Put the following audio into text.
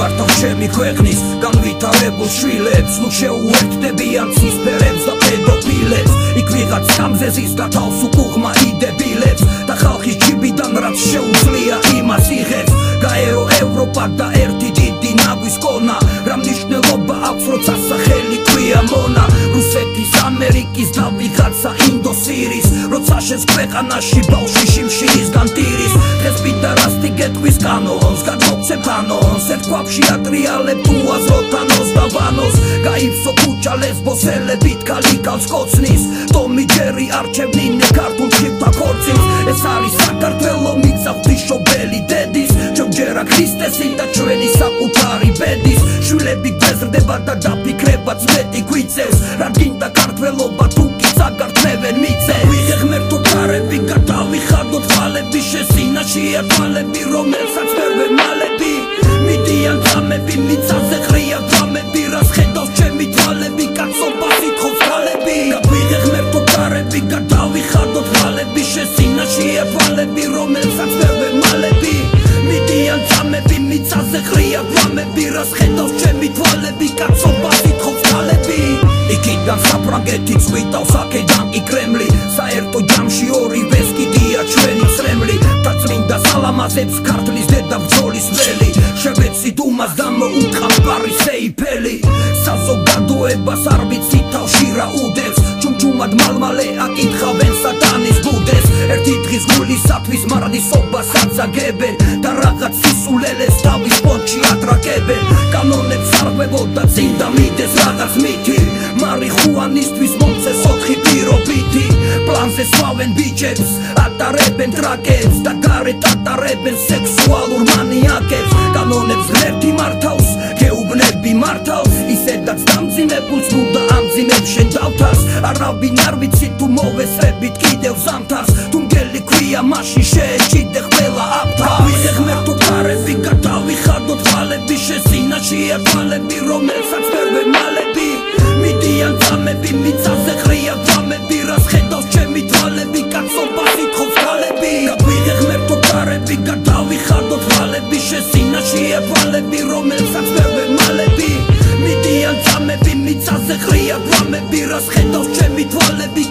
უმართავს ჩემი ქვეყნის განვითარებულ შვილებს ნუ შეუერთდებიან ცისფერებს და პედოფილებს იქ ვიღაც გამზეზის და თავს უკუღმა იდებილებს და ხალხის ჯიბიდან რაც შეუძლია იმას იღებს გაერო ევროპა და ერთი დიდი ნაგვის კონა რა მნიშვნელობა აქვს როცა სახელი ქვია მონა რუსეთის ამერიკის და ვიღაცა ინდოსირის როცა შენს ქვეყანაში ბავშვი შიმშილისგან ტირის დღეს პიდარასტი გეტყვის კანონს გადმოგცემ თანონს ერთ ქვაბში ატრიალებ თუ აზროთანოს და ვანოს გაიფსო ქუჩა ლესბოსელებით კალიკალს კოცნის ტომი ჯერი არჩევნინე ქართულ ჩიფთა ქორწილს ეს არის საქართველო მიწავდი შობელი დედის ჯერა ქრისტესი და ჩვენი საკუთარი ბედის შვილები გვეზრდება და დაფიქრებაც მეტი გვიწევს რა გინდა ქართველობა თუ კი წაგართმევენ მიწებს ვიღე ღმერთო ქარები გადავიხადოთ ხალები შესინაშია თვალები რომელსაც ვერ ვემალები მიდიან თამები მიწაზე ღრია თამები რას ხედავს ჩემი თვალები კაცობა სიტყობს ხალები ვიღე ღმერთო ქარები გადავიხადოთ ხალები შესინაშია თვალები რომელსაც ვერ ვემალები მიდიან თამები მიწაზე ღრია თამები რას ხედავს ჩემი თვალები კაცობა სიტყობს ხალები იქიდან საფრანგეთი წვიტავს აქედან კი კრემლი საერთო ჯამში ორივეს კიდია ჩვენი წრემლი და წმინდა სალამაზებს ქართლის დედა ბრძოლის ველი შევეცით უმას და მოუთხავს პარისეიფელი საზოგადოებას არ ვიცი თავში რა უდევს ჩუმჩუმად მალმალე აკითხავენ სატანის ბუდეს ერთი დღის გულისათვის მარადისობას აწაგებენ და რაღაც სისულელეს თავის პონჩი ადრაკებენ კანონებს არღვევო და წინ და მიდეს რაღაც მითი მარიხუანისთვის მომცეს 4 პირობითი პლანზე სვავენ ბიჭებს ატარებენ ტრაკებს და გარეთ ატარებენ სექსუალურ მანიაკებს კანონებს ღმერთი მართავს გეუბნები მართავს ისედაც დამძიმებულს ნუ და ამძიმებს შენ დავთავს არავინ არ ვიცი თუ მოვესწრებით კიდევ ზამთარს თუ მგელი ქვია მაშინ შეეჭიდე ყველა აფთავს ვიღე ღმერთო ქარები გადავიხადოთ ხალები შესინაშია თვალები რომელსაც ვერ ვემალები მიდიან თამები მიწაზე ღრია თამები რას ხედავს ჩემი თვალები კაცობა სიტყობს ხალები ვიღე ღმერთო ქარები გადავიხადოთ ხალები შესინაშია თვალები რომელსაც ვერ ვემალები მიდიან თამები მიწაზე ღრია თამები რას ხედავს ჩემი თვალები